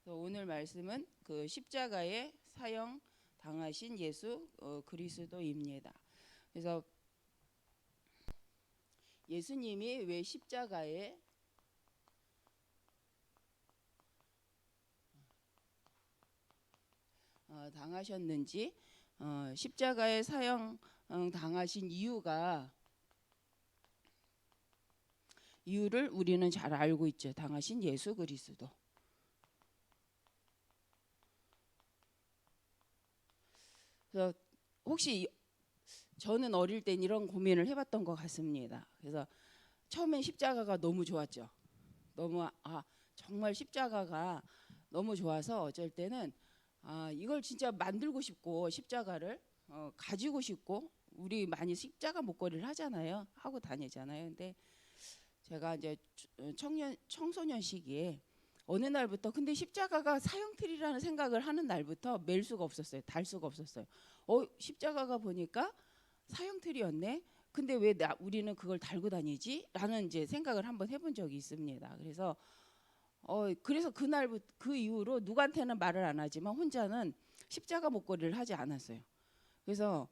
그래서 오늘 말씀은 그 십자가에 사형 당하신 예수 그리스도입니다. 그래서 예수님이 왜 십자가에 당하셨는지, 십자가에 사형 당하신 이유를 우리는 잘 알고 있죠. 당하신 예수 그리스도. 그래서 혹시 저는 어릴 땐 이런 고민을 해봤던 것 같습니다. 그래서 처음엔 십자가가 너무 좋았죠. 너무 정말 십자가가 너무 좋아서 어쩔 때는 이걸 진짜 만들고 싶고 십자가를 가지고 싶고, 우리 많이 십자가 목걸이를 하잖아요. 하고 다니잖아요. 근데 제가 이제 청소년 시기에 어느 날부터, 근데 십자가가 사형틀이라는 생각을 하는 날부터 맬 수가 없었어요. 달 수가 없었어요. 십자가가 보니까 사형틀이었네. 근데 왜 우리는 그걸 달고 다니지? 라는 이제 생각을 한번 해본 적이 있습니다. 그래서 그날부터, 그 이후로 누구한테는 말을 안 하지만 혼자는 십자가 목걸이를 하지 않았어요. 그래서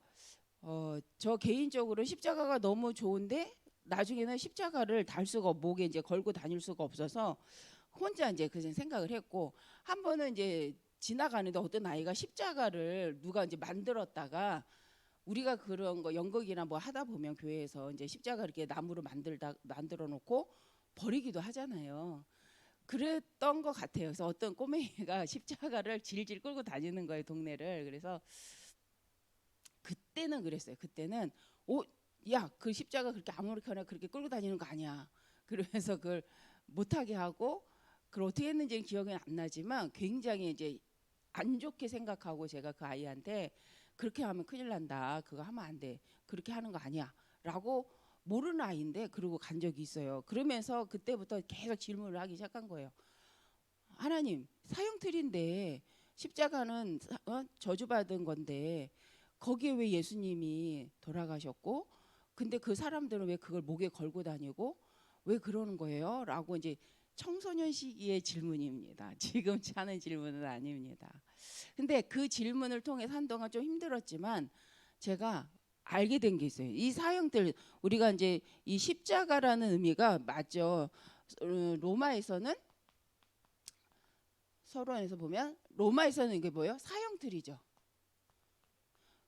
저 개인적으로 십자가가 너무 좋은데 나중에는 십자가를 달 수가, 목에 이제 걸고 다닐 수가 없어서 혼자 이제 그 생각을 했고, 한 번은 이제 지나가는데 어떤 아이가 십자가를 누가 이제 만들었다가, 우리가 그런 거 연극이나 뭐 하다 보면 교회에서 이제 십자가 이렇게 나무로 만들어 놓고 버리기도 하잖아요. 그랬던 것 같아요. 그래서 어떤 꼬맹이가 십자가를 질질 끌고 다니는 거예요, 동네를. 그래서 그때는 그랬어요. 그때는 야, 그 십자가 그렇게 아무렇게나 그렇게 끌고 다니는 거 아니야. 그러면서 그걸 못하게 하고, 그걸 어떻게 했는지는 기억이 안 나지만 굉장히 이제 안 좋게 생각하고, 제가 그 아이한테 그렇게 하면 큰일 난다, 그거 하면 안 돼, 그렇게 하는 거 아니야 라고, 모르는 아이인데 그러고 간 적이 있어요. 그러면서 그때부터 계속 질문을 하기 시작한 거예요. 하나님, 사형틀인데 십자가는 저주받은 건데 거기에 왜 예수님이 돌아가셨고, 근데 그 사람들은 왜 그걸 목에 걸고 다니고 왜 그러는 거예요? 라고 이제 청소년 시기의 질문입니다. 지금 하는 질문은 아닙니다. 근데 그 질문을 통해서 한동안 좀 힘들었지만 제가 알게 된 게 있어요. 이 사형들, 우리가 이제 이 십자가라는 의미가 맞죠. 로마에서는, 서론에서 보면 로마에서는 이게 뭐예요? 사형틀이죠.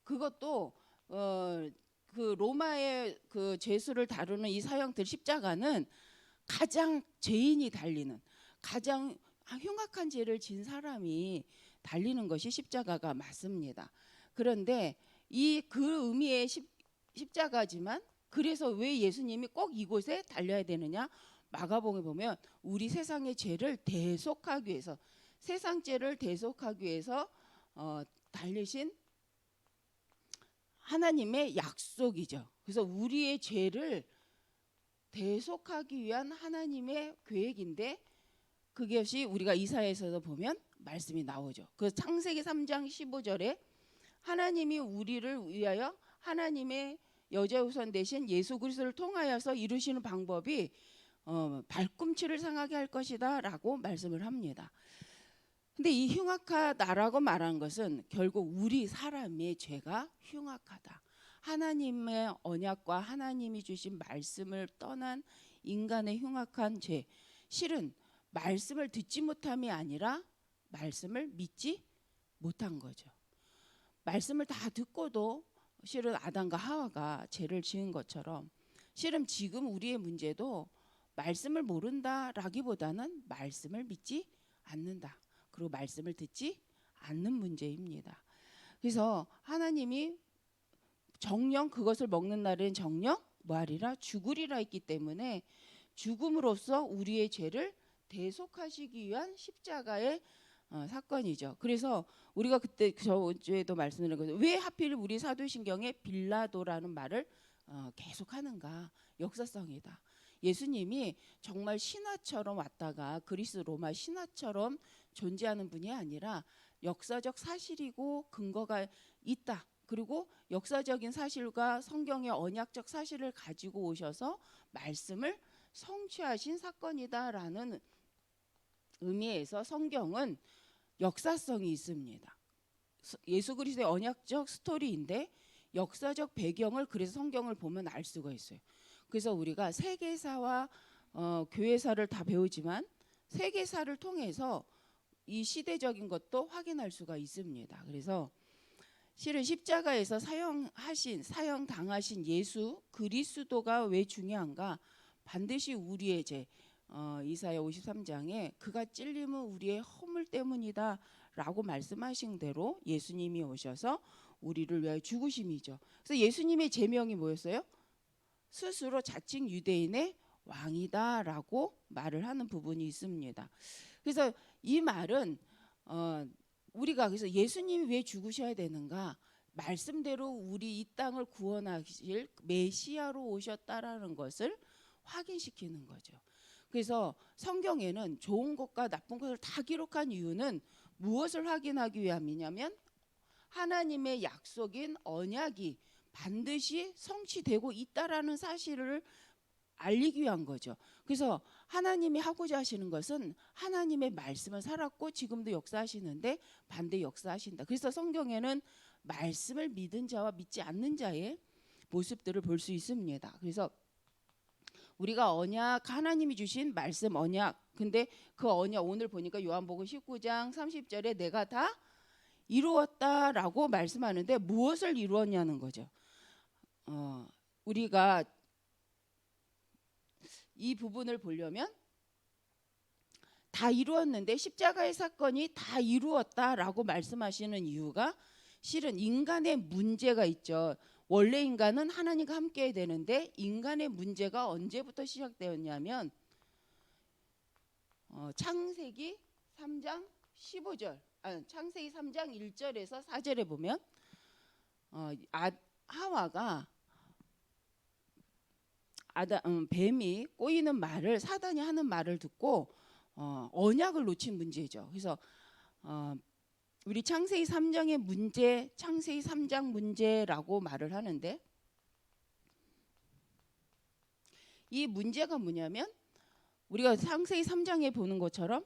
그것도 그 로마의 그 죄수를 다루는 이 사형틀 십자가는 가장 죄인이 달리는, 가장 흉악한 죄를 진 사람이 달리는 것이 십자가가 맞습니다. 그런데 이 그 의미의 십자가지만, 그래서 왜 예수님이 꼭 이곳에 달려야 되느냐? 마가복음에 보면 우리 세상의 죄를 대속하기 위해서, 세상 죄를 대속하기 위해서 달리신 하나님의 약속이죠. 그래서 우리의 죄를 대속하기 위한 하나님의 계획인데, 그것이 우리가 이사야에서도 보면 말씀이 나오죠. 그 창세기 3장 15절에 하나님이 우리를 위하여 하나님의 여자우선 되신 예수 그리스도를 통하여서 이루시는 방법이 발꿈치를 상하게 할 것이다 라고 말씀을 합니다. 근데 이 흉악하다라고 말한 것은 결국 우리 사람의 죄가 흉악하다, 하나님의 언약과 하나님이 주신 말씀을 떠난 인간의 흉악한 죄, 실은 말씀을 듣지 못함이 아니라 말씀을 믿지 못한 거죠. 말씀을 다 듣고도 실은 아담과 하와가 죄를 지은 것처럼, 실은 지금 우리의 문제도 말씀을 모른다라기보다는 말씀을 믿지 않는다, 그리고 말씀을 듣지 않는 문제입니다. 그래서 하나님이 정령 그것을 먹는 날엔 정령 뭐하리라, 죽으리라 했기 때문에 죽음으로써 우리의 죄를 대속하시기 위한 십자가의 사건이죠. 그래서 우리가 그때 저주에도 말씀드린 거죠. 왜 하필 우리 사도신경에 빌라도라는 말을 계속하는가? 역사성이다. 예수님이 정말 신화처럼 왔다가 그리스 로마 신화처럼 존재하는 분이 아니라 역사적 사실이고 근거가 있다. 그리고 역사적인 사실과 성경의 언약적 사실을 가지고 오셔서 말씀을 성취하신 사건이다라는 의미에서 성경은 역사성이 있습니다. 예수 그리스도의 언약적 스토리인데 역사적 배경을 그래서 성경을 보면 알 수가 있어요. 그래서 우리가 세계사와 교회사를 다 배우지만 세계사를 통해서 이 시대적인 것도 확인할 수가 있습니다. 그래서 실은 십자가에서 사형 당하신 예수 그리스도가 왜 중요한가? 반드시 우리의 죄, 이사야 53장에 그가 찔림은 우리의 허물 때문이다 라고 말씀하신 대로 예수님이 오셔서 우리를 위하여 죽으심이죠. 그래서 예수님의 제명이 뭐였어요? 스스로 자칭 유대인의 왕이다 라고 말을 하는 부분이 있습니다. 그래서 이 말은 우리가 그래서 예수님이 왜 죽으셔야 되는가? 말씀대로 우리 이 땅을 구원하실 메시아로 오셨다라는 것을 확인시키는 거죠. 그래서 성경에는 좋은 것과 나쁜 것을 다 기록한 이유는 무엇을 확인하기 위함이냐면 하나님의 약속인 언약이 반드시 성취되고 있다라는 사실을 알리기 위한 거죠. 그래서 하나님이 하고자 하시는 것은 하나님의 말씀을 살았고 지금도 역사하시는데 반대 역사하신다. 그래서 성경에는 말씀을 믿은 자와 믿지 않는 자의 모습들을 볼 수 있습니다. 그래서 우리가 언약, 하나님이 주신 말씀 언약, 근데 그 언약 오늘 보니까 요한복음 19장 30절에 내가 다 이루었다라고 말씀하는데 무엇을 이루었냐는 거죠. 우리가 이 부분을 보려면 다 이루었는데 십자가의 사건이 다 이루었다라고 말씀하시는 이유가 실은 인간의 문제가 있죠. 원래 인간은 하나님과 함께 해야 되는데 인간의 문제가 언제부터 시작되었냐면 창세기 3장 15절, 창세기 3장 1절에서 4절에 보면 하와가 뱀이 꼬이는 말을 사단이 하는 말을 듣고 언약을 놓친 문제죠. 그래서 우리 창세기 3장의 문제, 창세기 3장 문제라고 말을 하는데 이 문제가 뭐냐면 우리가 창세기 3장에 보는 것처럼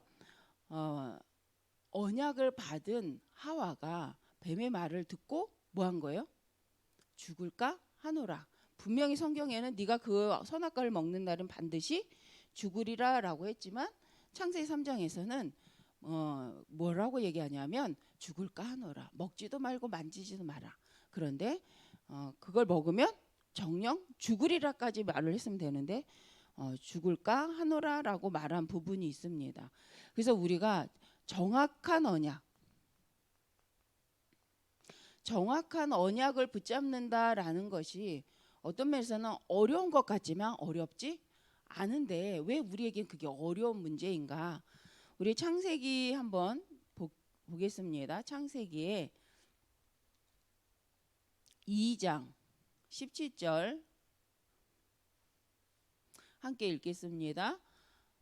언약을 받은 하와가 뱀의 말을 듣고 뭐 한 거예요? 죽을까 하노라. 분명히 성경에는 네가 그 선악과를 먹는 날은 반드시 죽으리라라고 했지만 창세기 3장에서는 뭐라고 얘기하냐면 죽을까 하노라. 먹지도 말고 만지지도 마라. 그런데 그걸 먹으면 정령 죽으리라까지 말을 했으면 되는데 죽을까 하노라라고 말한 부분이 있습니다. 그래서 우리가 정확한 언약을 붙잡는다라는 것이 어떤 면에서는 어려운 것 같지만 어렵지 않은데 왜 우리에겐 그게 어려운 문제인가? 우리 창세기 한번 보겠습니다. 창세기에 2장 17절 함께 읽겠습니다.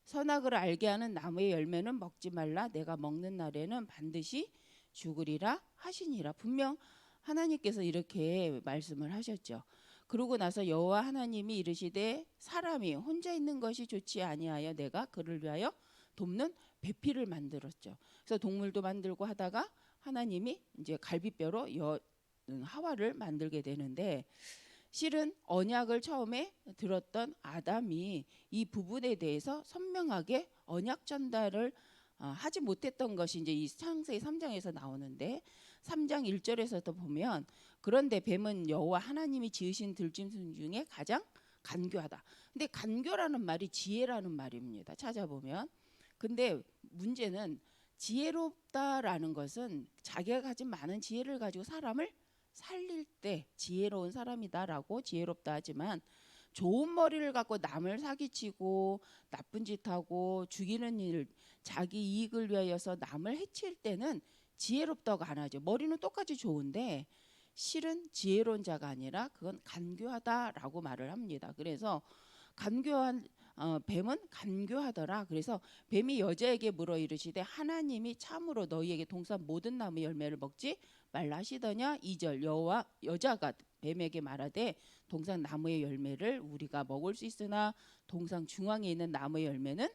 선악을 알게 하는 나무의 열매는 먹지 말라. 내가 먹는 날에는 반드시 죽으리라 하시니라. 분명 하나님께서 이렇게 말씀을 하셨죠. 그러고 나서 여호와 하나님이 이르시되 사람이 혼자 있는 것이 좋지 아니하여 내가 그를 위하여 돕는 배필을 만들었죠. 그래서 동물도 만들고 하다가 하나님이 이제 갈비뼈로 하와를 만들게 되는데 실은 언약을 처음에 들었던 아담이 이 부분에 대해서 선명하게 언약 전달을 하지 못했던 것이 이제 이 창세기 3장에서 나오는데 3장 1절에서도 보면 그런데 뱀은 여호와 하나님이 지으신 들짐승 중에 가장 간교하다. 근데 간교라는 말이 지혜라는 말입니다. 찾아보면. 근데 문제는 지혜롭다라는 것은 자기가 가진 많은 지혜를 가지고 사람을 살릴 때 지혜로운 사람이다라고 지혜롭다 하지만 좋은 머리를 갖고 남을 사기치고 나쁜 짓 하고 죽이는 일, 자기 이익을 위하여서 남을 해칠 때는 지혜롭다고 안 하죠. 머리는 똑같이 좋은데 실은 지혜로운 자가 아니라 그건 간교하다라고 말을 합니다. 그래서 간교한 뱀은 간교하더라. 그래서 뱀이 여자에게 물어 이르시되 하나님이 참으로 너희에게 동산 모든 나무 열매를 먹지 말라 하시더냐. 2절 여자가 뱀에게 말하되 동산 나무의 열매를 우리가 먹을 수 있으나 동산 중앙에 있는 나무의 열매는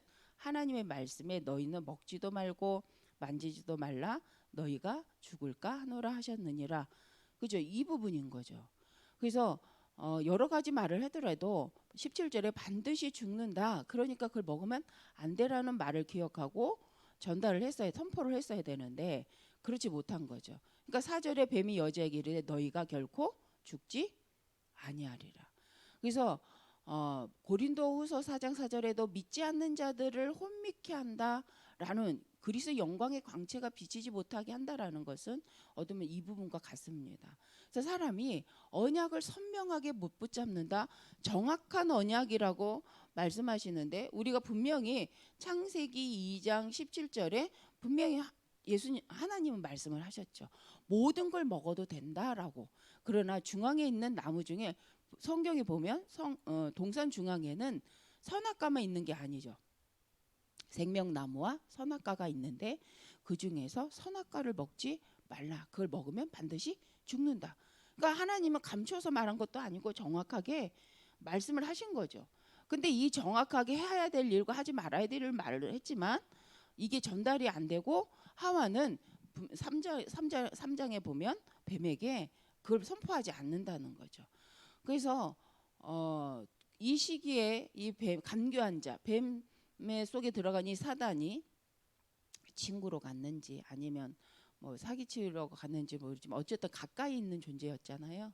하나님의 말씀에 너희는 먹지도 말고 만지지도 말라 너희가 죽을까 하노라 하셨느니라. 그죠? 이 부분인 거죠. 그래서 여러 가지 말을 하더라도 17절에 반드시 죽는다. 그러니까 그걸 먹으면 안 되라는 말을 기억하고 전달을 했어야 선포를 했어야 되는데 그렇지 못한 거죠. 그러니까 4절에 뱀이 여자에게 이르되 너희가 결코 죽지 아니하리라. 그래서 고린도후서 4장 4절에도 믿지 않는 자들을 혼미케 한다라는 그리스도의 영광의 광채가 비치지 못하게 한다라는 것은 어두면 이 부분과 같습니다. 그래서 사람이 언약을 선명하게 못 붙잡는다. 정확한 언약이라고 말씀하시는데 우리가 분명히 창세기 2장 17절에 분명히 예수님 하나님은 말씀을 하셨죠. 모든 걸 먹어도 된다라고. 그러나 중앙에 있는 나무 중에 성경에 보면 동산 중앙에는 선악과만 있는 게 아니죠. 생명나무와 선악과가 있는데 그 중에서 선악과를 먹지 말라. 그걸 먹으면 반드시 죽는다. 그러니까 하나님은 감춰서 말한 것도 아니고 정확하게 말씀을 하신 거죠. 근데 이 정확하게 해야 될 일과 하지 말아야 될 말을 했지만 이게 전달이 안 되고 하와는 3장에 보면 뱀에게 그걸 선포하지 않는다는 거죠. 그래서 이 시기에 이 뱀 간교한 자 뱀의 속에 들어간 이 사단이 친구로 갔는지 아니면 뭐 사기치러 갔는지 모르지만 어쨌든 가까이 있는 존재였잖아요.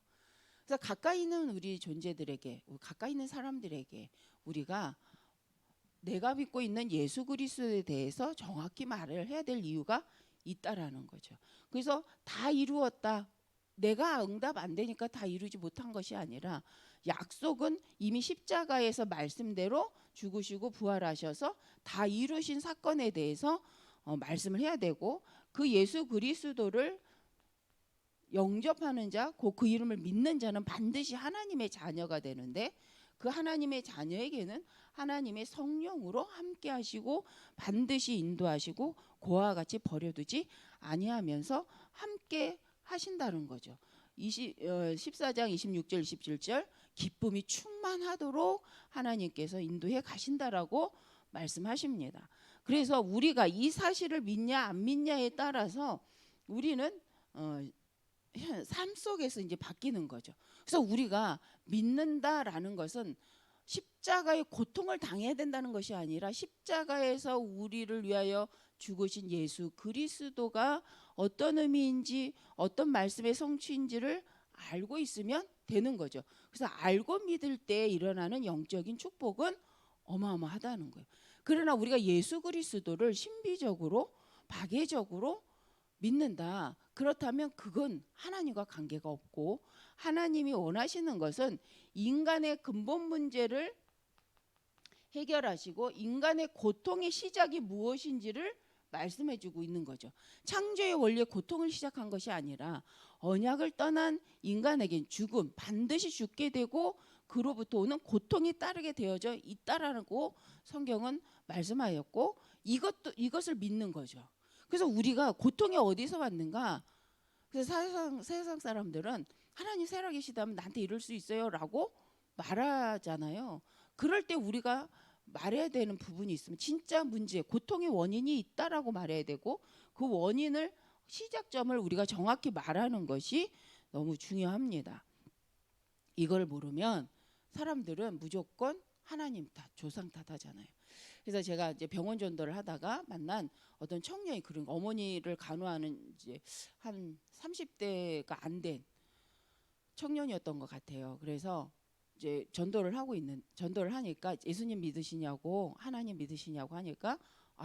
그래서 가까이 있는 우리 존재들에게 가까이 있는 사람들에게 우리가 내가 믿고 있는 예수 그리스도에 대해서 정확히 말을 해야 될 이유가 있다라는 거죠. 그래서 다 이루었다. 내가 응답 안 되니까 다 이루지 못한 것이 아니라 약속은 이미 십자가에서 말씀대로 죽으시고 부활하셔서 다 이루신 사건에 대해서 말씀을 해야 되고 그 예수 그리스도를 영접하는 자, 그 이름을 믿는 자는 반드시 하나님의 자녀가 되는데 그 하나님의 자녀에게는 하나님의 성령으로 함께 하시고 반드시 인도하시고 그와 같이 버려두지 아니하면서 함께 하신다는 거죠. 14장 26절 27절 기쁨이 충만하도록 하나님께서 인도해 가신다라고 말씀하십니다. 그래서 우리가 이 사실을 믿냐 안 믿냐에 따라서 우리는 삶 속에서 이제 바뀌는 거죠. 그래서 우리가 믿는다라는 것은 십자가의 고통을 당해야 된다는 것이 아니라 십자가에서 우리를 위하여 죽으신 예수 그리스도가 어떤 의미인지 어떤 말씀의 성취인지를 알고 있으면 되는 거죠. 그래서 알고 믿을 때 일어나는 영적인 축복은 어마어마하다는 거예요. 그러나 우리가 예수 그리스도를 신비적으로 박애적으로 믿는다. 그렇다면 그건 하나님과 관계가 없고 하나님이 원하시는 것은 인간의 근본 문제를 해결하시고 인간의 고통의 시작이 무엇인지를 말씀해주고 있는 거죠. 창조의 원리의 고통을 시작한 것이 아니라 언약을 떠난 인간에겐 죽음, 반드시 죽게 되고 그로부터 오는 고통이 따르게 되어져 있다라고 성경은 말씀하였고 이것을 믿는 거죠. 그래서 우리가 고통이 어디서 왔는가? 그래서 세상 사람들은 하나님 살아계시다면 나한테 이럴 수 있어요라고 말하잖아요. 그럴 때 우리가 말해야 되는 부분이 있으면 진짜 문제, 고통의 원인이 있다라고 말해야 되고 그 원인을 시작점을 우리가 정확히 말하는 것이 너무 중요합니다. 이걸 모르면 사람들은 무조건 하나님 탓, 조상 탓하잖아요. 그래서 제가 이제 병원 전도를 하다가 만난 어떤 청년이 그런 어머니를 간호하는 이제 한 30대가 안 된 청년이었던 것 같아요. 그래서 이제 전도를 하니까 예수님 믿으시냐고 하나님 믿으시냐고 하니까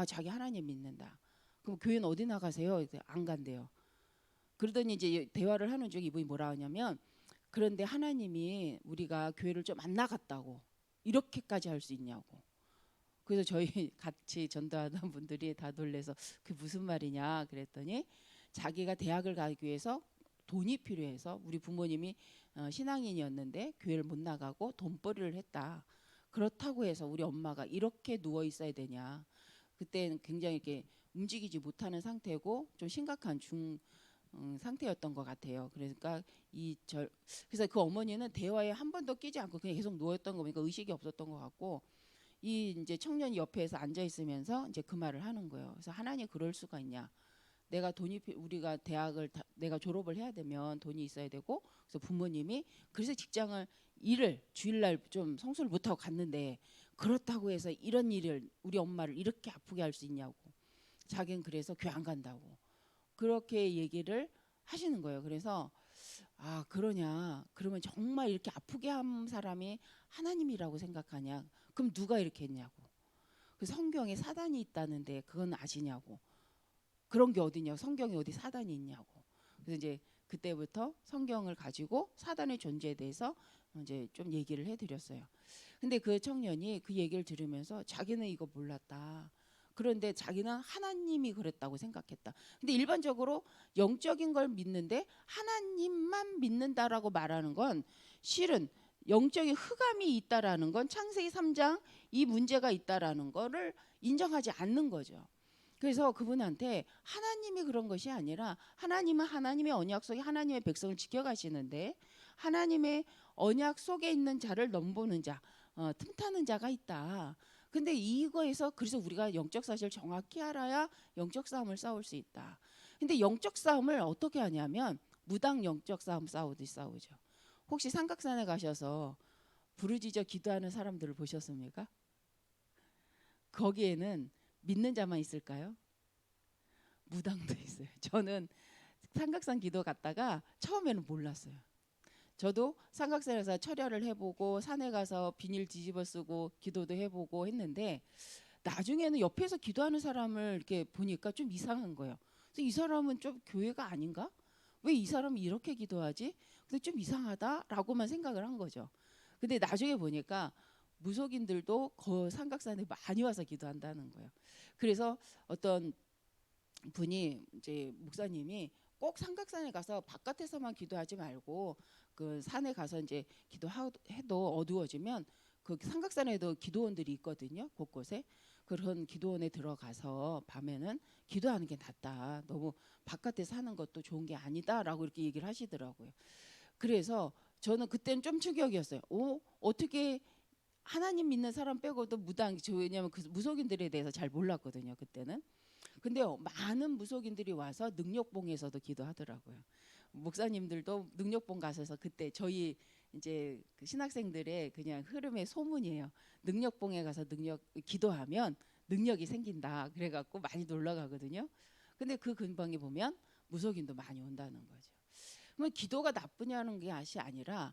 자기 하나님 믿는다. 그럼 교회는 어디 나가세요? 안 간대요. 그러더니 이제 대화를 하는 중에 이분이 뭐라 하냐면 그런데 하나님이 우리가 교회를 좀 안 나갔다고 이렇게까지 할 수 있냐고. 그래서 저희 같이 전도하던 분들이 다 놀래서 그게 무슨 말이냐 그랬더니 자기가 대학을 가기 위해서 돈이 필요해서 우리 부모님이 신앙인이었는데 교회를 못 나가고 돈벌이를 했다. 그렇다고 해서 우리 엄마가 이렇게 누워 있어야 되냐. 그때는 굉장히 이렇게 움직이지 못하는 상태고 좀 심각한 상태였던 것 같아요. 그러니까 그래서 그 어머니는 대화에 한 번도 끼지 않고 그냥 계속 누워있던 거 보니까 의식이 없었던 것 같고 이 이제 청년이 옆에서 앉아 있으면서 이제 그 말을 하는 거예요. 그래서 하나님 그럴 수가 있냐? 내가 돈이 우리가 대학을 내가 졸업을 해야 되면 돈이 있어야 되고 그래서 부모님이 그래서 직장을 일을 주일날 좀 성수를 못하고 갔는데 그렇다고 해서 이런 일을 우리 엄마를 이렇게 아프게 할 수 있냐고 자기는 그래서 교회 안 간다고 그렇게 얘기를 하시는 거예요. 그래서 아 그러냐 그러면 정말 이렇게 아프게 한 사람이 하나님이라고 생각하냐 그럼 누가 이렇게 했냐고 그 성경에 사단이 있다는데 그건 아시냐고 그런 게 어디냐 성경에 어디 사단이 있냐고 그래서 이제 그때부터 성경을 가지고 사단의 존재에 대해서 이제 좀 얘기를 해드렸어요. 근데 그 청년이 그 얘기를 들으면서 자기는 이거 몰랐다. 그런데 자기는 하나님이 그랬다고 생각했다. 근데 일반적으로 영적인 걸 믿는데 하나님만 믿는다라고 말하는 건 실은 영적인 흑암이 있다라는 건 창세기 3장 이 문제가 있다라는 거를 인정하지 않는 거죠. 그래서 그분한테 하나님이 그런 것이 아니라 하나님은 하나님의 언약 속에 하나님의 백성을 지켜가시는데 하나님의 언약 속에 있는 자를 넘보는 자, 틈타는 자가 있다. 근데 이거에서 그래서 우리가 영적 사실을 정확히 알아야 영적 싸움을 싸울 수 있다. 근데 영적 싸움을 어떻게 하냐면 무당 영적 싸움 싸우죠. 혹시 삼각산에 가셔서 부르짖어 기도하는 사람들을 보셨습니까? 거기에는 믿는 자만 있을까요? 무당도 있어요. 저는 삼각산 기도 갔다가 처음에는 몰랐어요. 저도 삼각산에서 철야를 해보고 산에 가서 비닐 뒤집어 쓰고 기도도 해보고 했는데 나중에는 옆에서 기도하는 사람을 이렇게 보니까 좀 이상한 거예요. 그래서 이 사람은 좀 교회가 아닌가? 왜 이 사람이 이렇게 기도하지? 근데 좀 이상하다라고만 생각을 한 거죠. 근데 나중에 보니까 무속인들도 그 삼각산에 많이 와서 기도한다는 거예요. 그래서 어떤 분이 이제 목사님이 꼭 삼각산에 가서 바깥에서만 기도하지 말고 그 산에 가서 이제 기도해도 어두워지면 그 삼각산에도 기도원들이 있거든요. 곳곳에 그런 기도원에 들어가서 밤에는 기도하는 게 낫다. 너무 바깥에서 하는 것도 좋은 게 아니다라고 이렇게 얘기를 하시더라고요. 그래서 저는 그때는 좀 충격이었어요. 어떻게 하나님 믿는 사람 빼고도 무당 왜냐하면 그 무속인들에 대해서 잘 몰랐거든요. 그때는. 근데 많은 무속인들이 와서 능력봉에서도 기도하더라고요. 목사님들도 능력봉 가셔서 그때 저희 이제 그 신학생들의 그냥 흐름의 소문이에요. 능력봉에 가서 기도하면 능력이 생긴다. 그래갖고 많이 놀러 가거든요. 근데 그 근방에 보면 무속인도 많이 온다는 거죠. 그러면 기도가 나쁘냐는 게 아니라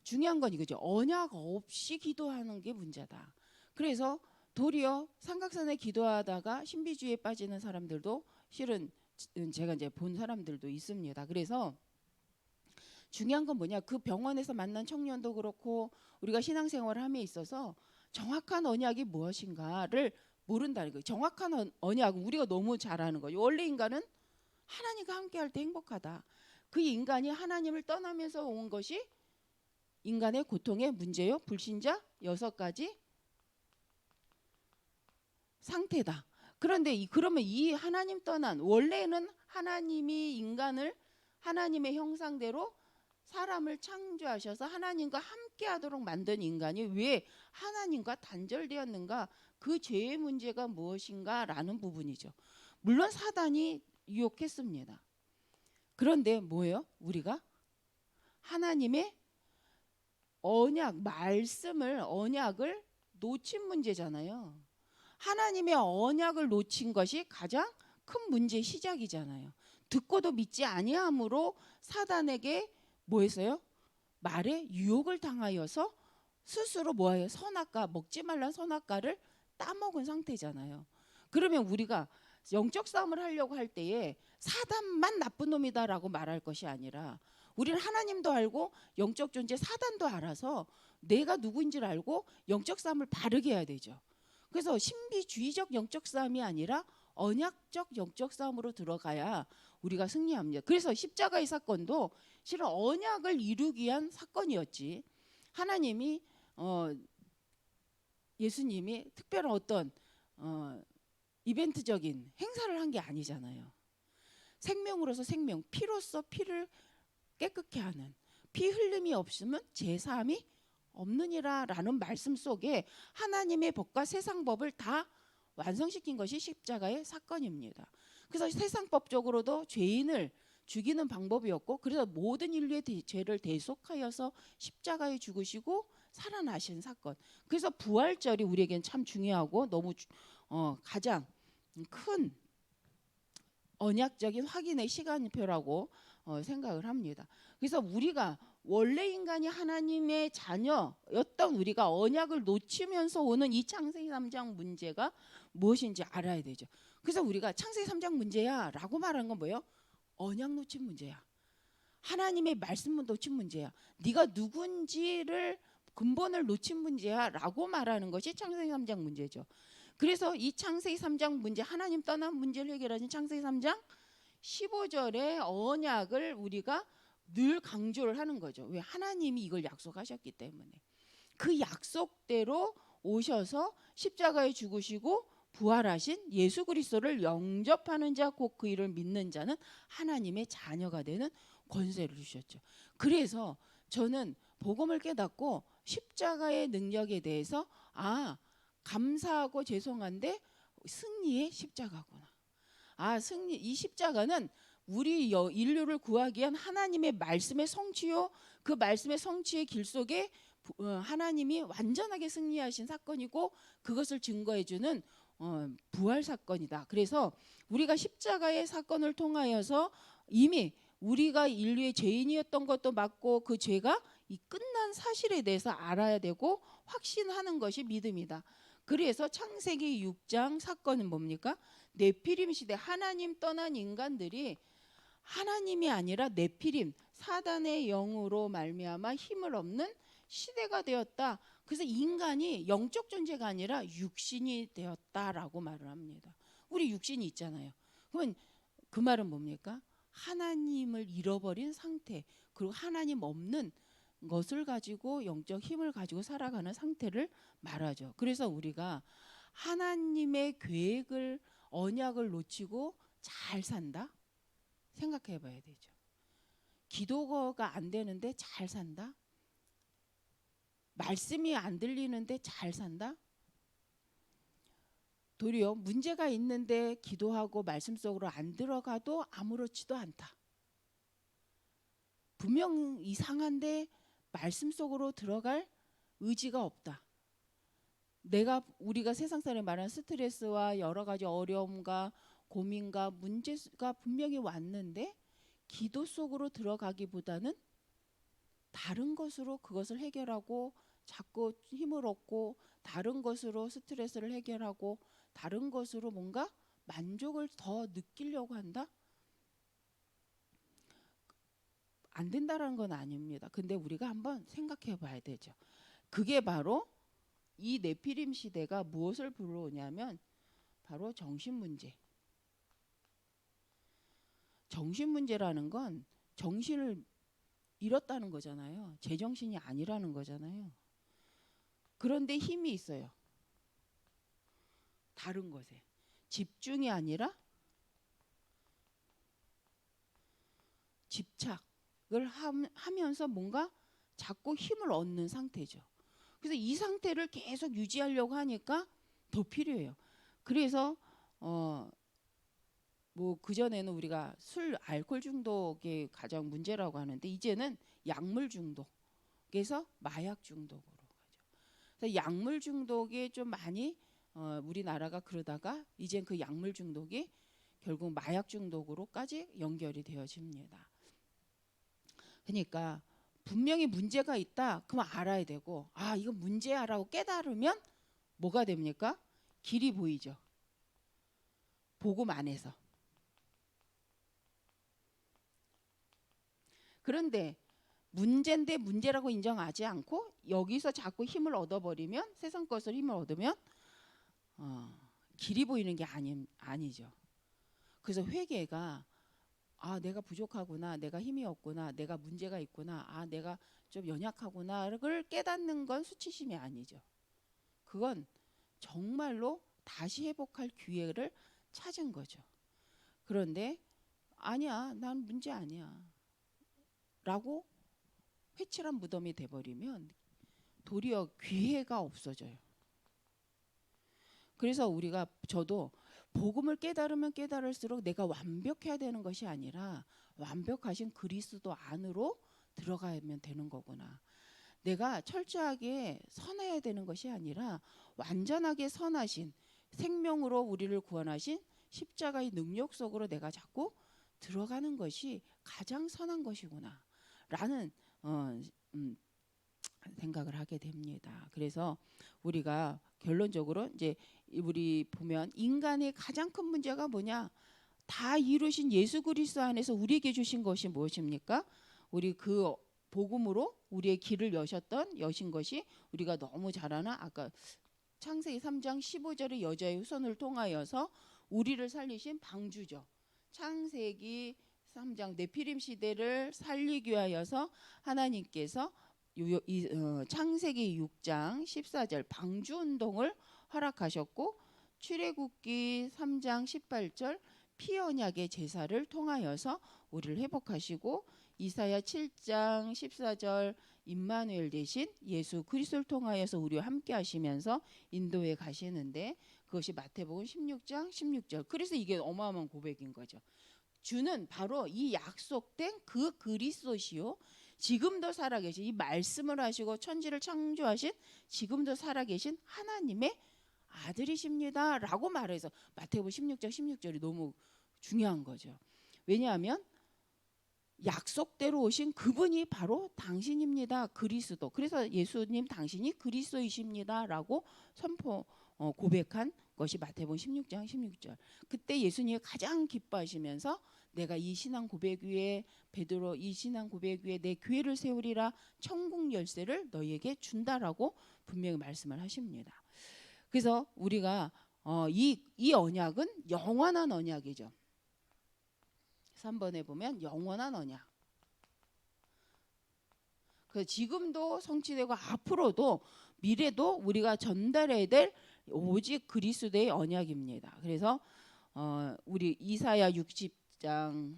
중요한 건 이거죠. 언약 없이 기도하는 게 문제다. 그래서 도리어 삼각산에 기도하다가 신비주의에 빠지는 사람들도 실은 제가 이제 본 사람들도 있습니다. 그래서 중요한 건 뭐냐? 그 병원에서 만난 청년도 그렇고 우리가 신앙생활을 함에 있어서 정확한 언약이 무엇인가를 모른다는 거예요. 정확한 언약은 우리가 너무 잘 아는 거예요. 원래 인간은 하나님과 함께할 때 행복하다. 그 인간이 하나님을 떠나면서 온 것이 인간의 고통의 문제요. 불신자 6가지 상태다. 그런데 그러면 이 하나님 떠난 원래는 하나님이 인간을 하나님의 형상대로 사람을 창조하셔서 하나님과 함께하도록 만든 인간이 왜 하나님과 단절되었는가? 그 죄의 문제가 무엇인가라는 부분이죠. 물론 사단이 유혹했습니다. 그런데 뭐예요? 우리가 하나님의 언약을 놓친 문제잖아요. 하나님의 언약을 놓친 것이 가장 큰 문제의 시작이잖아요. 듣고도 믿지 아니함으로 사단에게 뭐 했어요? 말에 유혹을 당하여서 스스로 뭐예요? 선악과 먹지 말란 선악과를 따먹은 상태잖아요. 그러면 우리가 영적 싸움을 하려고 할 때에 사단만 나쁜 놈이다라고 말할 것이 아니라 우리는 하나님도 알고 영적 존재 사단도 알아서 내가 누구인지를 알고 영적 싸움을 바르게 해야 되죠. 그래서 신비주의적 영적 싸움이 아니라 언약적 영적 싸움으로 들어가야 우리가 승리합니다. 그래서 십자가의 사건도 실은 언약을 이루기 위한 사건이었지. 하나님이 예수님이 특별한 어떤 이벤트적인 행사를 한 게 아니잖아요. 생명으로서 생명, 피로서 피를 깨끗게 하는 피 흘림이 없으면 제 삶이 없느니라라는 말씀 속에 하나님의 법과 세상 법을 다 완성시킨 것이 십자가의 사건입니다. 그래서 세상법적으로도 죄인을 죽이는 방법이었고, 그래서 모든 인류의 죄를 대속하여서 십자가에 죽으시고 살아나신 사건. 그래서 부활절이 우리에겐 참 중요하고 너무 가장 큰 언약적인 확인의 시간표라고 생각을 합니다. 그래서 우리가 원래 인간이 하나님의 자녀였던 우리가 언약을 놓치면서 오는 이 창세기 3장 문제가 무엇인지 알아야 되죠. 그래서 우리가 창세기 3장 문제야 라고 말하는 건 뭐예요? 언약 놓친 문제야. 하나님의 말씀을 놓친 문제야. 네가 누군지를 근본을 놓친 문제야 라고 말하는 것이 창세기 3장 문제죠. 그래서 이 창세기 3장 문제, 하나님 떠난 문제를 해결하신 창세기 3장 15절의 언약을 우리가 늘 강조를 하는 거죠. 왜? 하나님이 이걸 약속하셨기 때문에. 그 약속대로 오셔서 십자가에 죽으시고 부활하신 예수 그리스도를 영접하는 자, 곧 그 이를 믿는 자는 하나님의 자녀가 되는 권세를 주셨죠. 그래서 저는 복음을 깨닫고 십자가의 능력에 대해서 감사하고 죄송한데 승리의 십자가구나. 승리, 이 십자가는 우리 인류를 구하기 위한 하나님의 말씀의 성취요, 그 말씀의 성취의 길 속에 하나님이 완전하게 승리하신 사건이고, 그것을 증거해주는 부활 사건이다. 그래서 우리가 십자가의 사건을 통하여서 이미 우리가 인류의 죄인이었던 것도 맞고, 그 죄가 이 끝난 사실에 대해서 알아야 되고 확신하는 것이 믿음이다. 그래서 창세기 6장 사건은 뭡니까? 네피림 시대, 하나님 떠난 인간들이 하나님이 아니라 네피림, 사단의 영으로 말미암아 힘을 얻는 시대가 되었다. 그래서 인간이 영적 존재가 아니라 육신이 되었다라고 말을 합니다. 우리 육신이 있잖아요. 그러면 그 말은 뭡니까? 하나님을 잃어버린 상태, 그리고 하나님 없는 것을 가지고 영적 힘을 가지고 살아가는 상태를 말하죠. 그래서 우리가 하나님의 계획을, 언약을 놓치고 잘 산다? 생각해 봐야 되죠. 기도가 안 되는데 잘 산다? 말씀이 안 들리는데 잘 산다? 도리어 문제가 있는데 기도하고 말씀 속으로 안 들어가도 아무렇지도 않다. 분명 이상한데 말씀 속으로 들어갈 의지가 없다. 우리가 세상 사람이 말하는 스트레스와 여러 가지 어려움과 고민과 문제가 분명히 왔는데 기도 속으로 들어가기보다는 다른 것으로 그것을 해결하고 자꾸 힘을 얻고, 다른 것으로 스트레스를 해결하고, 다른 것으로 뭔가 만족을 더 느끼려고 한다? 안 된다라는 건 아닙니다. 근데 우리가 한번 생각해 봐야 되죠. 그게 바로 이 네피림 시대가 무엇을 불러오냐면 바로 정신 문제. 정신 문제라는 건 정신을 잃었다는 거잖아요. 제정신이 아니라는 거잖아요. 그런데 힘이 있어요. 다른 것에. 집중이 아니라 집착을 하면서 뭔가 자꾸 힘을 얻는 상태죠. 그래서 이 상태를 계속 유지하려고 하니까 더 필요해요. 그래서 뭐 그전에는 우리가 술, 알코올 중독이 가장 문제라고 하는데 이제는 약물 중독에서 마약 중독으로 가죠. 그래서 약물 중독이 좀 많이 우리나라가 그러다가 이젠 그 약물 중독이 결국 마약 중독으로까지 연결이 되어집니다. 그러니까 분명히 문제가 있다. 그럼 알아야 되고, 이거 문제야라고 깨달으면 뭐가 됩니까? 길이 보이죠. 복음 안에서. 그런데 문제인데 문제라고 인정하지 않고 여기서 자꾸 힘을 얻어버리면, 세상 것을 힘을 얻으면 길이 보이는 게 아니죠. 그래서 회개가 내가 부족하구나, 내가 힘이 없구나, 내가 문제가 있구나, 내가 좀 연약하구나를 깨닫는 건 수치심이 아니죠. 그건 정말로 다시 회복할 기회를 찾은 거죠. 그런데 아니야, 난 문제 아니야 라고 회칠한 무덤이 돼버리면 도리어 기회가 없어져요. 그래서 저도 복음을 깨달으면 깨달을수록 내가 완벽해야 되는 것이 아니라 완벽하신 그리스도 안으로 들어가면 되는 거구나. 내가 철저하게 선해야 되는 것이 아니라 완전하게 선하신 생명으로 우리를 구원하신 십자가의 능력 속으로 내가 자꾸 들어가는 것이 가장 선한 것이구나 라는 생각을 하게 됩니다. 그래서 우리가 결론적으로 이제 우리 보면 인간의 가장 큰 문제가 뭐냐? 다 이루신 예수 그리스도 안에서 우리에게 주신 것이 무엇입니까? 우리 그 복음으로 우리의 길을 여신 것이 우리가 너무 잘 아는 아까 창세기 3장 15절의 여자의 후손을 통하여서 우리를 살리신 방주죠. 창세기 3장 네피림 시대를 살리기 위하여서 하나님께서 창세기 6장 14절 방주운동을 허락하셨고 출애굽기 3장 18절 피언약의 제사를 통하여서 우리를 회복하시고 이사야 7장 14절 임마누엘 대신 예수 그리스도를 통하여서 우리와 함께 하시면서 인도에 가시는데 그것이 마태복음 16장 16절. 그래서 이게 어마어마한 고백인 거죠. 주는 바로 이 약속된 그 그리스도시요 지금도 살아계신 이 말씀을 하시고 천지를 창조하신 지금도 살아계신 하나님의 아들이십니다 라고 말해서 마태복음 16장 16절이 너무 중요한 거죠. 왜냐하면 약속대로 오신 그분이 바로 당신입니다. 그리스도. 그래서 예수님 당신이 그리스도이십니다 라고 고백한 것이 마태복음 16장 16절. 그때 예수님이 가장 기뻐하시면서 내가 이 신앙 고백 위에 베드로 이 신앙 고백 위에 내 교회를 세우리라 천국 열쇠를 너희에게 준다라고 분명히 말씀을 하십니다. 그래서 우리가 이 언약은 영원한 언약이죠. 3번에 보면 영원한 언약. 그 지금도 성취되고 앞으로도 미래도 우리가 전달해야 될 오직 그리스도의 언약입니다. 그래서 우리 이사야 60장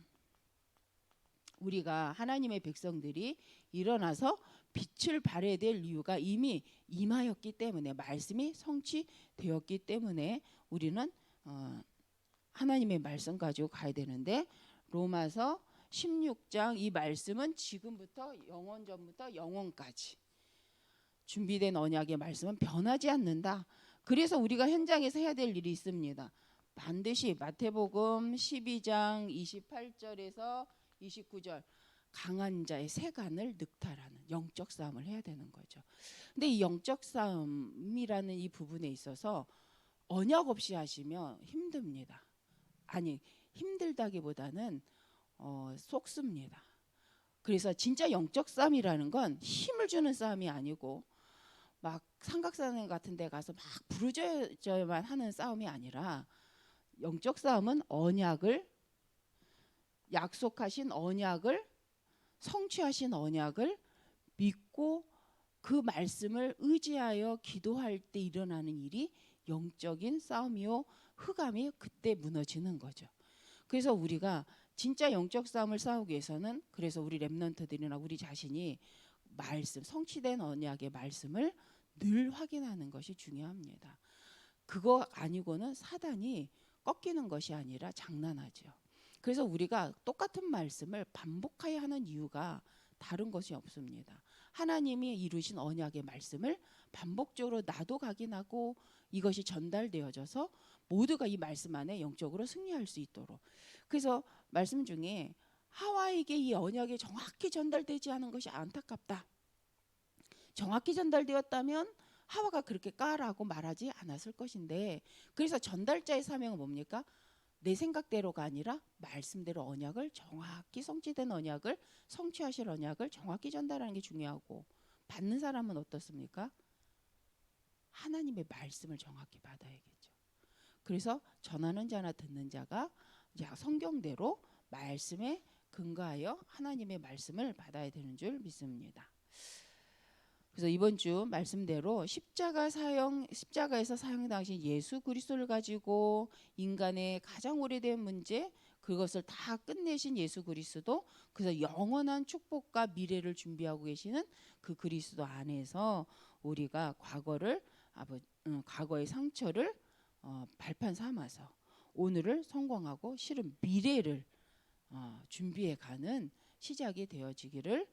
우리가 하나님의 백성들이 일어나서 빛을 발해야 될 이유가 이미 임하였기 때문에 말씀이 성취되었기 때문에 우리는 하나님의 말씀 가지고 가야 되는데 로마서 16장 이 말씀은 지금부터 영원전부터 영원까지 준비된 언약의 말씀은 변하지 않는다. 그래서 우리가 현장에서 해야 될 일이 있습니다. 반드시 마태복음 12장 28절에서 29절 강한 자의 세간을 늑탈하는 영적 싸움을 해야 되는 거죠. 근데 이 영적 싸움이라는 이 부분에 있어서 언약 없이 하시면 힘듭니다. 아니 힘들다기보다는 속습니다. 그래서 진짜 영적 싸움이라는 건 힘을 주는 싸움이 아니고 막 삼각산 같은 데 가서 막 부르짖어야만 하는 싸움이 아니라 영적 싸움은 언약을 약속하신 언약을 성취하신 언약을 믿고 그 말씀을 의지하여 기도할 때 일어나는 일이 영적인 싸움이요 흑암이 그때 무너지는 거죠. 그래서 우리가 진짜 영적 싸움을 싸우기 위해서는 그래서 우리 렘넌트들이나 우리 자신이 말씀 성취된 언약의 말씀을 늘 확인하는 것이 중요합니다. 그거 아니고는 사단이 꺾이는 것이 아니라 장난하죠. 그래서 우리가 똑같은 말씀을 반복해야 하는 이유가 다른 것이 없습니다. 하나님이 이루신 언약의 말씀을 반복적으로 나도 각인하고 이것이 전달되어져서 모두가 이 말씀 안에 영적으로 승리할 수 있도록. 그래서 말씀 중에 하와에게 이 언약이 정확히 전달되지 않은 것이 안타깝다. 정확히 전달되었다면 하와가 그렇게 까라고 말하지 않았을 것인데 그래서 전달자의 사명은 뭡니까? 내 생각대로가 아니라 말씀대로 언약을 정확히 성취된 언약을 성취하실 언약을 정확히 전달하는 게 중요하고 받는 사람은 어떻습니까? 하나님의 말씀을 정확히 받아야겠죠. 그래서 전하는 자나 듣는 자가 성경대로 말씀에 근거하여 하나님의 말씀을 받아야 되는 줄 믿습니다. 그래서 이번 주 말씀대로 십자가에서 사형 당신 예수 그리스도를 가지고 인간의 가장 오래된 문제 그것을 다 끝내신 예수 그리스도, 그래서 영원한 축복과 미래를 준비하고 계시는 그 그리스도 안에서 우리가 과거의 상처를 발판 삼아서 오늘을 성공하고 실은 미래를 준비해가는 시작이 되어지기를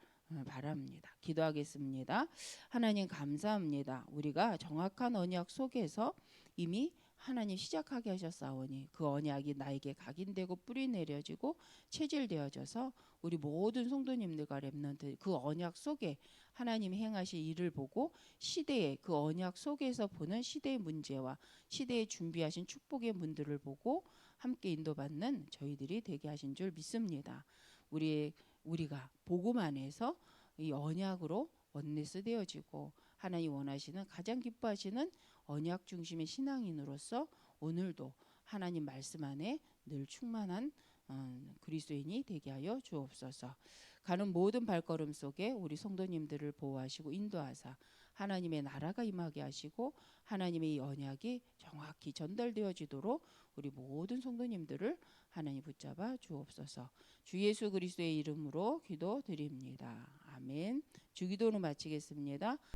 바랍니다. 기도하겠습니다. 하나님 감사합니다. 우리가 정확한 언약 속에서 이미 하나님 시작하게 하셨사오니 그 언약이 나에게 각인되고 뿌리 내려지고 체질되어져서 우리 모든 성도님들과 렘넌트 그 언약 속에 하나님 행하실 일을 보고 시대의 그 언약 속에서 보는 시대의 문제와 시대에 준비하신 축복의 문들을 보고 함께 인도받는 저희들이 되게 하신 줄 믿습니다. 우리가 복음 안에서 이 언약으로 원네스 되어지고 하나님 원하시는 가장 기뻐하시는 언약 중심의 신앙인으로서 오늘도 하나님 말씀 안에 늘 충만한 그리스도인이 되게 하여 주옵소서. 가는 모든 발걸음 속에 우리 성도님들을 보호하시고 인도하사 하나님의 나라가 임하게 하시고 하나님의 이 언약이 정확히 전달되어지도록 우리 모든 성도님들을 하나님 붙잡아 주옵소서. 주 예수 그리스도의 이름으로 기도드립니다. 아멘. 주기도로 마치겠습니다.